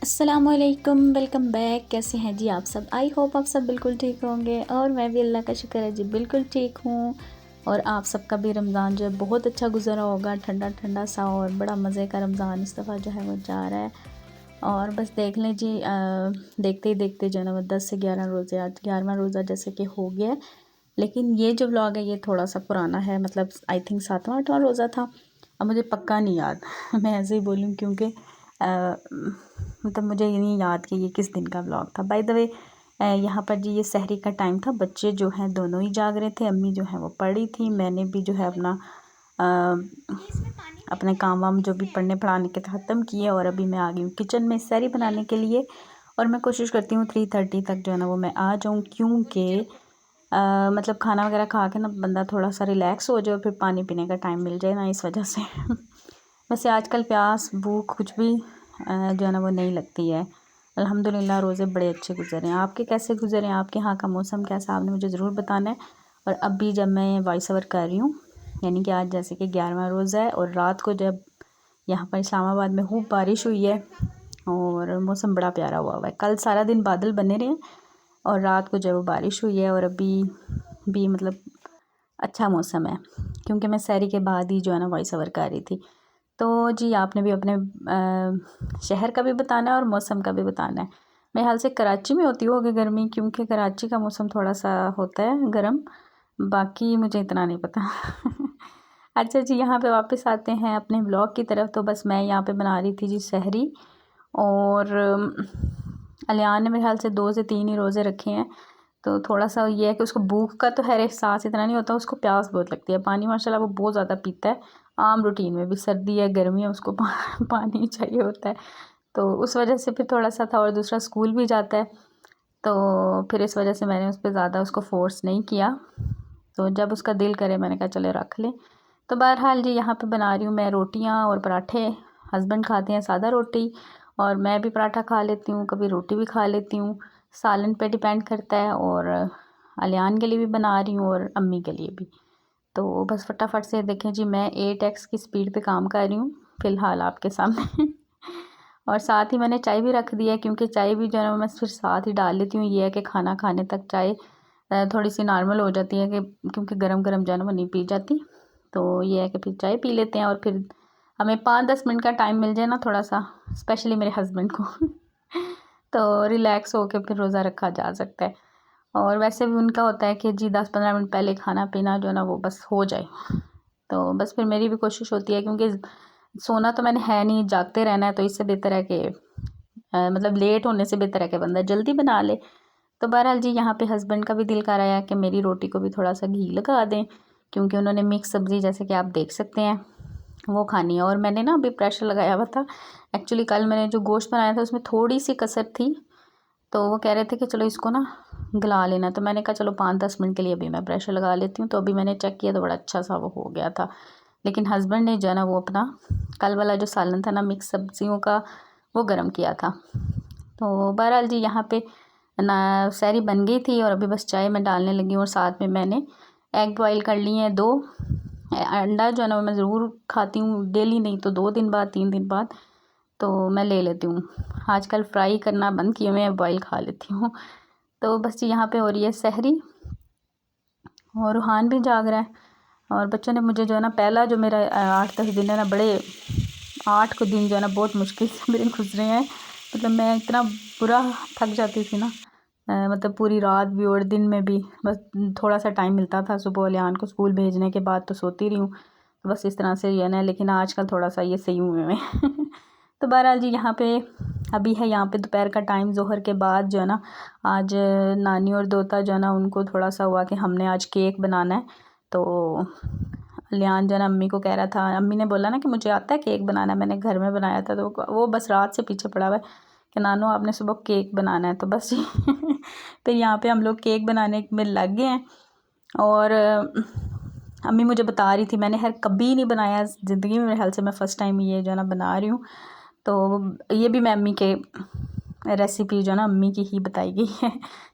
अस्सलामुअलैकुम, welcome back. कैसे हैं जी आप सब? आई होप आप सब बिल्कुल ठीक होंगे और मैं भी अल्लाह का शुक्र है जी बिल्कुल ठीक हूँ। और आप सबका भी रमज़ान जो है बहुत अच्छा गुजरा होगा, ठंडा ठंडा सा और बड़ा मज़े का रमज़ान इस दफ़ा जो है वो जा रहा है। और बस देख लें जी, देखते ही देखते जो है ना वो 10 से 11 रोज़े, आज 11वां रोज़ा जैसे कि हो गया है। लेकिन ये जो व्लॉग है ये थोड़ा सा पुराना है, मतलब आई थिंक 7वां 8वां रोज़ा था। अब मुझे पक्का नहीं याद मैं ऐसे ही बोलूँ क्योंकि मतलब मुझे ये नहीं याद कि ये किस दिन का व्लॉग था। बाय द वे यहाँ पर जी ये सहरी का टाइम था, बच्चे जो हैं दोनों ही जाग रहे थे, अम्मी जो है वो पढ़ी थी, मैंने भी जो है अपने काम वाम जो भी पढ़ने पढ़ाने के ख़त्म किए और अभी मैं आ गई हूँ किचन में सहरी बनाने के लिए। और मैं कोशिश करती हूँ 3:30 तक जो है ना वो मैं आ जाऊँ, क्योंकि मतलब खाना वगैरह खा के ना बंदा थोड़ा सा रिलैक्स हो जाए और फिर पानी पीने का टाइम मिल जाए ना, इस वजह से वैसे आजकल प्यास भूख कुछ भी जो है ना वो नहीं लगती है। अल्हम्दुलिल्लाह रोज़े बड़े अच्छे गुजरे हैं। आपके कैसे गुजरे हैं? आपके यहाँ का मौसम कैसा, आपने मुझे ज़रूर बताना है। और अभी जब मैं वॉइस ओवर कर रही हूँ, यानी कि आज जैसे कि 11वां रोज़ा है और रात को जब यहाँ पर इस्लामाबाद में खूब बारिश हुई है और मौसम बड़ा प्यारा हुआ है। कल सारा दिन बादल बने रहे और रात को जब वो बारिश हुई है और अभी भी मतलब अच्छा मौसम है, क्योंकि मैं सहरी के बाद ही जो है ना वॉइस ओवर कर रही थी। तो जी आपने भी अपने शहर का भी बताना है और मौसम का भी बताना है। मेरे ख्याल से कराची में होती होगी गर्मी, क्योंकि कराची का मौसम थोड़ा सा होता है गर्म, बाकी मुझे इतना नहीं पता अच्छा जी, यहाँ पे वापस आते हैं अपने ब्लॉग की तरफ। तो बस मैं यहाँ पे बना रही थी जी सहरी, और अलियान ने मेरे ख्याल से 2 से 3 ही रोज़े रखे हैं। तो थोड़ा सा ये है कि उसको भूख का तो खैर एहसास इतना नहीं होता, उसको प्यास बहुत लगती है। पानी माशाल्लाह वो बहुत ज़्यादा पीता है, आम रूटीन में भी, सर्दी है गर्मी है उसको पानी चाहिए होता है। तो उस वजह से फिर थोड़ा सा था, और दूसरा स्कूल भी जाता है, तो फिर इस वजह से मैंने उस पर ज़्यादा उसको फोर्स नहीं किया। तो जब उसका दिल करे मैंने कहा चले रख ले। तो बहरहाल जी यहाँ पे बना रही हूँ मैं रोटियाँ और पराठे। हस्बैंड खाते हैं सादा रोटी और मैं भी पराठा खा लेती हूँ, कभी रोटी भी खा लेती हूँ, सालन पे डिपेंड करता है। और अलियान के लिए भी बना रही हूँ और अम्मी के लिए भी। तो बस फटाफट से देखें जी, मैं 8x की स्पीड पे काम कर रही हूँ फ़िलहाल आपके सामने और साथ ही मैंने चाय भी रख दी है, क्योंकि चाय भी जो है मैं फिर साथ ही डाल लेती हूँ। ये है कि खाना खाने तक चाय थोड़ी सी नॉर्मल हो जाती है, कि क्योंकि गरम गरम जो है ना वो नहीं पी जाती। तो ये है कि फिर चाय पी लेते हैं और फिर हमें 5-10 मिनट का टाइम मिल जाए ना थोड़ा सा, स्पेशली मेरे हस्बैंड को तो रिलैक्स होकर फिर रोज़ा रखा जा सकता है। और वैसे भी उनका होता है कि जी 10-15 मिनट पहले खाना पीना जो है ना वो बस हो जाए। तो बस फिर मेरी भी कोशिश होती है, क्योंकि सोना तो मैंने है नहीं, जागते रहना है, तो इससे बेहतर है कि मतलब लेट होने से बेहतर है कि बंदा जल्दी बना ले। तो बहरहाल जी यहाँ पे हस्बैंड का भी दिल कर रहा है कि मेरी रोटी को भी थोड़ा सा घी लगा दें, क्योंकि उन्होंने मिक्स सब्ज़ी जैसे कि आप देख सकते हैं वो खानी है। और मैंने ना अभी प्रेशर लगाया हुआ था, एक्चुअली कल मैंने जो गोश्त बनाया था उसमें थोड़ी सी कसर थी, तो वो कह रहे थे कि चलो इसको ना गला लेना। तो मैंने कहा चलो 5-10 मिनट के लिए अभी मैं प्रेशर लगा लेती हूँ। तो अभी मैंने चेक किया तो बड़ा अच्छा सा वो हो गया था। लेकिन हस्बैंड ने जो है ना वो अपना कल वाला जो सालन था ना मिक्स सब्जियों का, वो गर्म किया था। तो बहरहाल जी यहाँ पे ना सहरी बन गई थी और अभी बस चाय मैं डालने लगी हूँ, और साथ में मैंने एग बॉईल कर लिए हैं 2। अंडा जो है ना मैं ज़रूर खाती हूँ, डेली नहीं तो 2 दिन बाद 3 दिन बाद तो मैं ले लेती हूँ। आजकल फ्राई करना बंद किए, मैं बॉईल खा लेती हूँ। तो बस यहाँ पे हो रही है सहरी और रूहान भी जाग रहा है। और बच्चों ने मुझे जो है ना पहला जो मेरा 8-10 दिन है ना, बड़े 8 को दिन जो है ना बहुत मुश्किल से मेरे गुजरे हैं। मतलब मैं इतना बुरा थक जाती थी ना, मतलब पूरी रात भी और दिन में भी, बस थोड़ा सा टाइम मिलता था सुबह अलियान को स्कूल भेजने के बाद तो सोती रही हूँ। तो बस इस तरह से ये ना, लेकिन आजकल थोड़ा सा ये सही हुए मैं तो बहरहाल जी यहाँ पे अभी है, यहाँ पे दोपहर का टाइम, जोहर के बाद जो है ना आज नानी और दोता जो है ना उनको थोड़ा सा हुआ कि हमने आज केक बनाना है। तो लियान जो है ना अम्मी को कह रहा था, अम्मी ने बोला ना कि मुझे आता है केक बनाना, मैंने घर में बनाया था। तो वो बस रात से पीछे पड़ा हुआ है कि नानू आपने सुबह केक बनाना है। तो बस फिर यहाँ पे हम लोग केक बनाने में लग गए हैं। और अम्मी मुझे बता रही थी, मैंने खैर कभी नहीं बनाया ज़िंदगी में, मेरे ख्याल से मैं फ़र्स्ट टाइम ये जो है ना बना रही हूँ। तो ये भी मैं अम्मी के रेसिपी जो है ना अम्मी की ही बताई गई है।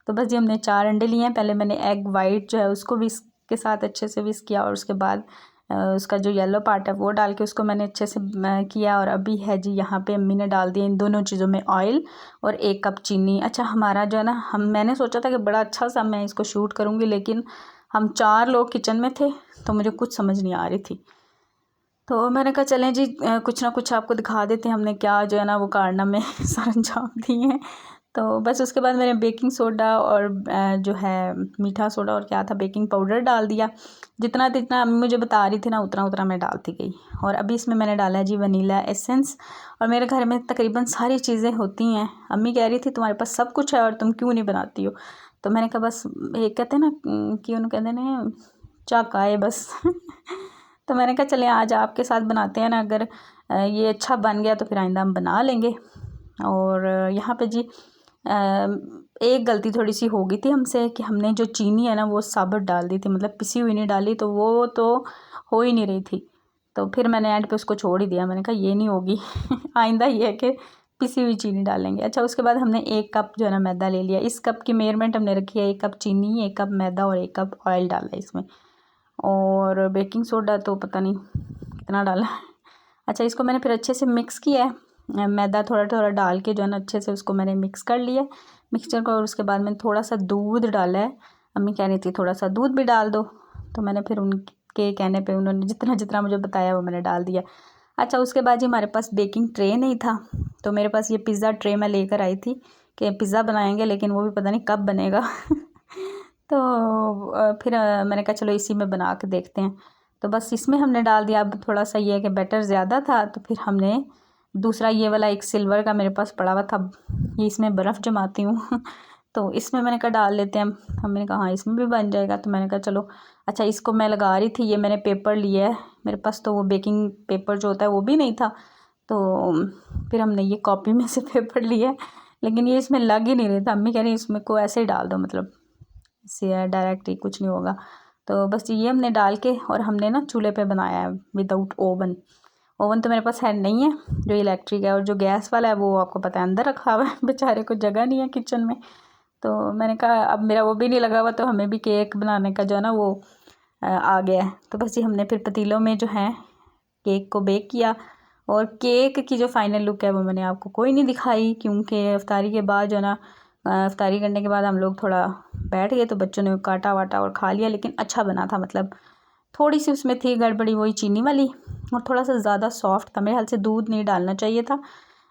तो बस जी हमने 4 अंडे लिए हैं। पहले मैंने एग वाइट जो है उसको विस्क के साथ अच्छे से विस्क किया, और उसके बाद उसका जो येलो पार्ट है वो डाल के उसको मैंने अच्छे से किया। और अभी है जी यहाँ पे अम्मी ने डाल दिया इन दोनों चीज़ों में ऑयल और 1 कप चीनी। अच्छा हमारा जो है ना, मैंने सोचा था कि बड़ा अच्छा सा मैं इसको शूट करूँगी, लेकिन हम 4 लोग किचन में थे तो मुझे कुछ समझ नहीं आ रही थी। तो मैंने कहा चलें जी कुछ ना कुछ आपको दिखा देते हैं हमने क्या जो है ना वो कारनामे सरंजाम दिए हैं। तो बस उसके बाद मैंने बेकिंग सोडा और जो है मीठा सोडा और क्या था बेकिंग पाउडर डाल दिया। जितना जितना अम्मी मुझे बता रही थी ना उतना उतना मैं डालती गई। और अभी इसमें मैंने डाला है जी वनीला एसेंस। और मेरे घर में तकरीबन सारी चीज़ें होती हैं। अम्मी कह रही थी तुम्हारे पास सब कुछ है और तुम क्यों नहीं बनाती हो। तो मैंने कहा बस एक कहते हैं ना कि उन्होंने कहते हैं चाक आए बस तो मैंने कहा चले आज आपके साथ बनाते हैं ना, अगर ये अच्छा बन गया तो फिर आइंदा हम बना लेंगे। और यहाँ पे जी एक गलती थोड़ी सी हो गई थी हमसे कि हमने जो चीनी है ना वो साबुत डाल दी थी, मतलब पिसी हुई नहीं डाली, तो वो तो हो ही नहीं रही थी। तो फिर मैंने एंड पे उसको छोड़ ही दिया, मैंने कहा ये नहीं होगी आइंदा ये है कि पिसी हुई चीनी डालेंगे। अच्छा उसके बाद हमने 1 कप जो है ना मैदा ले लिया। इस कप की मेजरमेंट हमने रखी है 1 कप चीनी, 1 कप मैदा और 1 कप ऑयल डाला है इसमें। और बेकिंग सोडा तो पता नहीं कितना डाला है। अच्छा इसको मैंने फिर अच्छे से मिक्स किया है, मैदा थोड़ा थोड़ा डाल के जो है ना अच्छे से उसको मैंने मिक्स कर लिया मिक्सचर को। और उसके बाद मैंने थोड़ा सा दूध डाला है। अम्मी कह रही थी थोड़ा सा दूध भी डाल दो, तो मैंने फिर उनके कहने पे उन्होंने जितना जितना मुझे बताया वो मैंने डाल दिया। अच्छा उसके बाद जी हमारे पास बेकिंग ट्रे नहीं था, तो मेरे पास ये पिज़्ज़ा ट्रे मैं लेकर आई थी कि पिज़्ज़ा बनाएंगे, लेकिन वो भी पता नहीं कब बनेगा तो फिर मैंने कहा चलो इसी में बना के देखते हैं। तो बस इसमें हमने डाल दिया। अब थोड़ा सा ये है कि बैटर ज़्यादा था, तो फिर हमने दूसरा ये वाला एक सिल्वर का मेरे पास पड़ा हुआ था, ये इसमें बर्फ़ जमाती हूँ तो इसमें मैंने कहा डाल लेते हैं। हमने कहा हाँ इसमें भी बन जाएगा, तो मैंने कहा चलो। अच्छा इसको मैं लगा रही थी, ये मैंने पेपर लिया है मेरे पास, तो वो बेकिंग पेपर जो होता है वो भी नहीं था, तो फिर हमने ये कॉपी में से पेपर लिया, लेकिन ये इसमें लग ही नहीं रहा था। अम्मी कह रही इसमें को ऐसे ही डाल दो, मतलब इससे डायरेक्ट ही कुछ नहीं होगा। तो बस ये हमने डाल के और हमने ना चूल्हे पे बनाया है विदाउट ओवन। ओवन तो मेरे पास है नहीं है, जो इलेक्ट्रिक है, और जो गैस वाला है वो आपको पता है अंदर रखा हुआ है बेचारे को जगह नहीं है किचन में। तो मैंने कहा अब मेरा वो भी नहीं लगा हुआ, तो हमें भी केक बनाने का जो है ना वो आ गया है। तो बस ये हमने फिर पतीलों में जो है केक को बेक किया। और केक की जो फाइनल लुक है वो मैंने आपको कोई नहीं दिखाई, क्योंकि इफ्तारी के बाद जो है ना इफ्तारी करने के बाद हम लोग थोड़ा बैठ गए, तो बच्चों ने काटा वाटा और खा लिया। लेकिन अच्छा बना था, मतलब थोड़ी सी उसमें थी गड़बड़ी वही चीनी वाली, और थोड़ा सा ज़्यादा सॉफ्ट था। मेरे ख्याल से दूध नहीं डालना चाहिए था।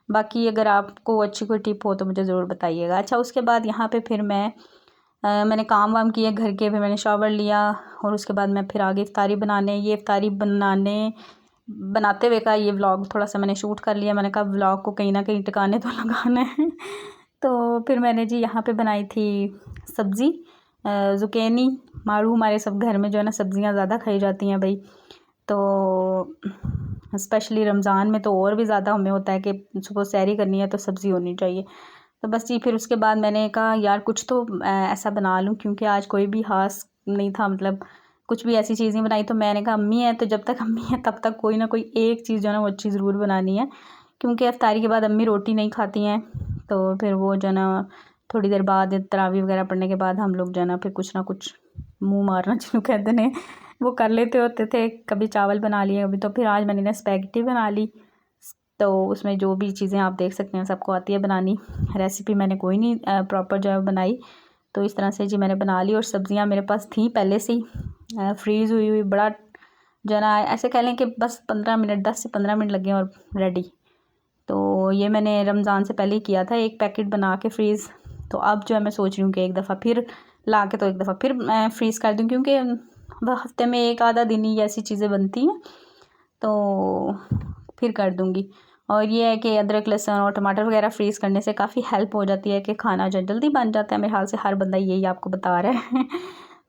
बाकी अगर आपको अच्छी कोई टिप हो तो मुझे ज़रूर बताइएगा। अच्छा उसके बाद यहाँ पे फिर मैंने काम वाम किए घर के, फिर मैंने शावर लिया और उसके बाद मैं फिर आगे इफ्तारी बनाने। ये इफ्तारी बनाते हुए का ये व्लॉग थोड़ा सा मैंने शूट कर लिया। मैंने कहा व्लॉग को कहीं ना कहीं टिकाने तो लगाना है तो फिर मैंने जी यहाँ पे बनाई थी सब्ज़ी ज़ुकेनी मारू। हमारे सब घर में जो है ना सब्ज़ियाँ ज़्यादा खाई जाती हैं भाई, तो स्पेशली रमज़ान में तो और भी ज़्यादा हमें होता है कि सुबह सैरी करनी है तो सब्ज़ी होनी चाहिए। तो बस जी फिर उसके बाद मैंने कहा यार कुछ तो ऐसा बना लूँ, क्योंकि आज कोई भी खास नहीं था, मतलब कुछ भी ऐसी चीज़ नहीं बनाई। तो मैंने कहा अम्मी है तो जब तक अम्मी है तब तक कोई ना कोई एक चीज़ जो है ना वो अच्छी ज़रूर बनानी है, क्योंकि इफ्तारी के बाद अम्मी रोटी नहीं खाती हैं। तो फिर वो जो है ना थोड़ी देर बाद तरावी वगैरह पढ़ने के बाद हम लोग जो है ना फिर कुछ ना कुछ मुँह मारना जिसको कहते हैं वो कर लेते होते थे। कभी चावल बना लिए कभी, तो फिर आज मैंने ना स्पैगेटी बना ली। तो उसमें जो भी चीज़ें आप देख सकते हैं सबको आती है बनानी। रेसिपी मैंने कोई नहीं प्रॉपर जो है बनाई, तो इस तरह से जी मैंने बना ली। और सब्ज़ियाँ मेरे पास थी पहले से ही फ्रीज़ हुई हुई, बड़ा जो है ना ऐसे कह लें कि बस 15 मिनट 10 से 15 मिनट लगे और रेडी। तो ये मैंने रमज़ान से पहले ही किया था, एक पैकेट बना के फ्रीज़। तो अब जो है मैं सोच रही हूँ कि एक दफ़ा फिर ला के तो एक दफ़ा फिर मैं फ्रीज़ कर दूँ, क्योंकि हफ्ते में एक आधा दिन ही ऐसी चीज़ें बनती हैं, तो फिर कर दूँगी। और ये है कि अदरक लहसुन और टमाटर वगैरह फ्रीज़ करने से काफ़ी हेल्प हो जाती है कि खाना जो जल्दी बन जाता है। मेरे ख्याल से हर बंदा यही आपको बता रहा है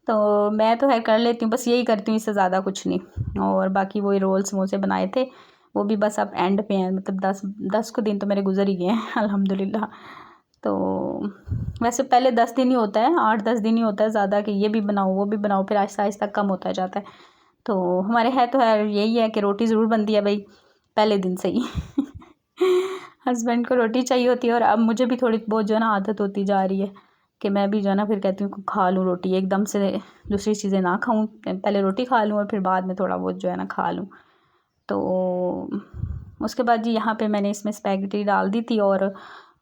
तो मैं तो है कर लेती हूँ, बस यही करती हूँ, इससे ज़्यादा कुछ नहीं। और बाकी वही रोल समोसे बनाए थे, वो भी बस अब एंड पे हैं, मतलब 10 को दिन तो मेरे गुजर ही गए हैं अल्हम्दुलिल्लाह। तो वैसे पहले 10 दिन ही होता है, 8-10 दिन ही होता है ज़्यादा, कि ये भी बनाओ वो भी बनाओ, फिर आहिस्ता आहिस्ता कम होता जाता है। तो हमारे है तो है यही है कि रोटी ज़रूर बनती है भाई पहले दिन से ही हस्बैंड को रोटी चाहिए होती है, और अब मुझे भी थोड़ी बहुत जो है ना आदत होती जा रही है। कि मैं भी जो है ना फिर कहती हूँ खा लूँ रोटी, एकदम से दूसरी चीज़ें ना खाऊँ, पहले रोटी खा लूँ और फिर बाद में थोड़ा बहुत जो है ना खा लूँ। तो उसके बाद जी यहाँ पे मैंने इसमें स्पैगेटी डाल दी थी और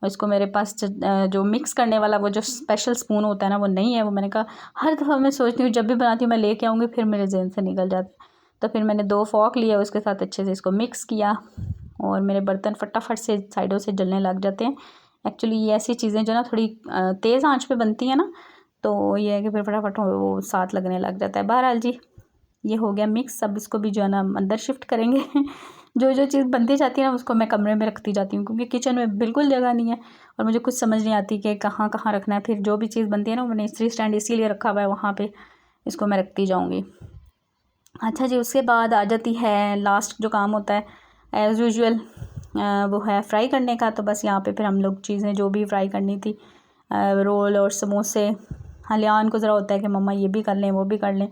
इसको मेरे पास जो मिक्स करने वाला वो जो स्पेशल स्पून होता है ना वो नहीं है। वो मैंने कहा हर दफ़ा मैं सोचती हूँ जब भी बनाती हूँ मैं लेके आऊँगी, फिर मेरे जहन से निकल जाता है। तो फिर मैंने 2 फॉक लिया, उसके साथ अच्छे से इसको मिक्स किया और मेरे बर्तन फटाफट से साइडों से जलने लग जाते हैं। एक्चुअली ये ऐसी चीज़ें जो ना थोड़ी तेज़ आंच पे बनती हैं ना, तो ये है कि फिर फटाफट वो साथ लगने लग जाता है। बहरहाल जी ये हो गया मिक्स। अब इसको भी जो है ना अंदर शिफ्ट करेंगे जो चीज़ बनती जाती है ना उसको मैं कमरे में रखती जाती हूँ, क्योंकि किचन में बिल्कुल जगह नहीं है और मुझे कुछ समझ नहीं आती कि कहाँ कहाँ रखना है। फिर जो भी चीज़ बनती है ना मैंने इस्त्री स्टैंड इसीलिए रखा हुआ है, वहाँ पे इसको मैं रखती जाऊँगी। अच्छा जी, उसके बाद आ जाती है लास्ट जो काम होता है एज़ यूजुअल, वो है फ्राई करने का। तो बस यहाँ पे फिर हम लोग चीज़ें जो भी फ्राई करनी थी, रोल और समोसे, हलियान को ज़रा होता है कि मम्मा ये भी कर लें वो भी कर लें।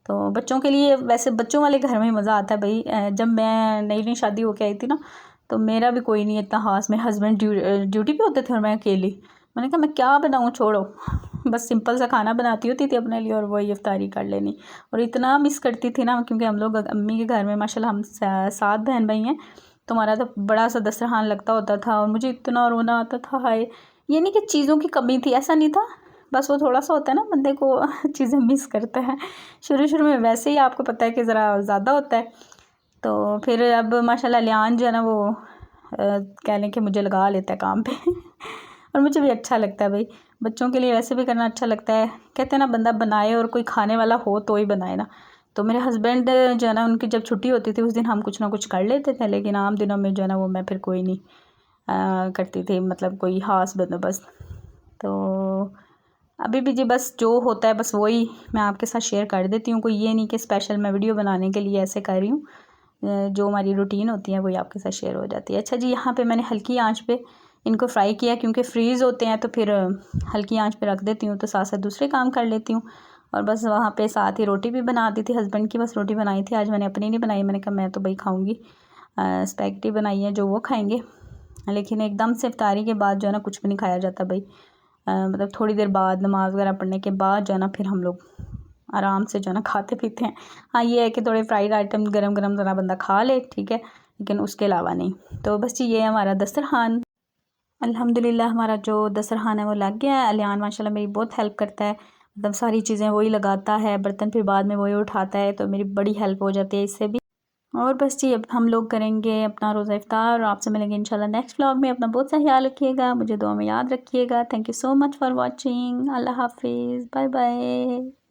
तो बच्चों के लिए वैसे बच्चों वाले घर में मज़ा आता है भाई। जब मैं नई नई शादी होके आई थी ना तो मेरा भी कोई नहीं इतना ख़ास, मेरे हस्बैंड ड्यूटी पे होते थे और मैं अकेली। मैंने कहा मैं क्या बनाऊँ, छोड़ो बस सिंपल सा खाना बनाती होती थी अपने लिए और वही इफ्तारी कर लेनी। और इतना मिस करती थी ना, क्योंकि हम लोग अम्मी के घर में माशाल्लाह हम 7 बहन भाई हैं, तो हमारा तो बड़ा सा दस्तरखान लगता होता था और मुझे इतना रोना आता था। हाय, ये नहीं कि चीज़ों की कमी थी, ऐसा नहीं था, बस वो थोड़ा सा होता है ना बंदे को चीज़ें मिस करता है। शुरू में वैसे ही आपको पता है कि ज़रा ज़्यादा होता है। तो फिर अब माशाल्लाह लियान जो है ना वो कह लें कि मुझे लगा लेता है काम पे और मुझे भी अच्छा लगता है भाई, बच्चों के लिए वैसे भी करना अच्छा लगता है। कहते हैं ना बंदा बनाए और कोई खाने वाला हो तो ही बनाए ना। तो मेरे हस्बैंड जो है ना उनकी जब छुट्टी होती थी उस दिन हम कुछ ना कुछ कर लेते थे, लेकिन आम दिनों में जो है ना वो मैं फिर कोई नहीं करती थी, मतलब कोई ख़ास बंदोबस्त। तो अभी भी जी बस जो होता है बस वही मैं आपके साथ शेयर कर देती हूँ। कोई ये नहीं कि स्पेशल मैं वीडियो बनाने के लिए ऐसे कर रही हूँ, जो हमारी रूटीन होती है वही आपके साथ शेयर हो जाती है। अच्छा जी, यहाँ पे मैंने हल्की आंच पे इनको फ्राई किया, क्योंकि फ्रीज़ होते हैं तो फिर हल्की आंच पे रख देती हूँ, तो साथ साथ दूसरे काम कर लेती हूँ। और बस वहाँ पे साथ ही रोटी भी बना दी थी, हस्बैंड की बस रोटी बनाई थी, आज मैंने अपनी नहीं बनाई। मैंने कहा मैं तो भाई खाऊँगी, स्पैगेटी बनाई है जो वो खाएँगे। लेकिन एकदम से इफ्तारी के बाद जो है ना कुछ भी नहीं खाया जाता भाई। मतलब थोड़ी देर बाद नमाज़ वगैरह पढ़ने के बाद जो है ना फिर हम लोग आराम से जो है ना खाते पीते हैं। हाँ ये है कि थोड़े फ्राइड आइटम गरम गरम ज़रा बंदा खा ले, ठीक है, लेकिन उसके अलावा नहीं। तो बस जी ये हमारा दस्तरखान, अल्हम्दुलिल्लाह हमारा जो दस्तरखान है वो लग गया है। अलियान माशाल्लाह मेरी बहुत हेल्प करता है, मतलब सारी चीज़ें वही लगाता है, बर्तन फिर बाद में वही उठाता है, तो मेरी बड़ी हेल्प हो जाती है इससे भी। और बस जी अब हम लोग करेंगे अपना रोज़ा इफ्तार और आपसे मिलेंगे इंशाल्लाह नेक्स्ट व्लॉग में। अपना बहुत सा ख्याल रखिएगा, मुझे दुआ में याद रखिएगा। Thank you so much for watching. अल्लाह हाफिज़, बाय बाय।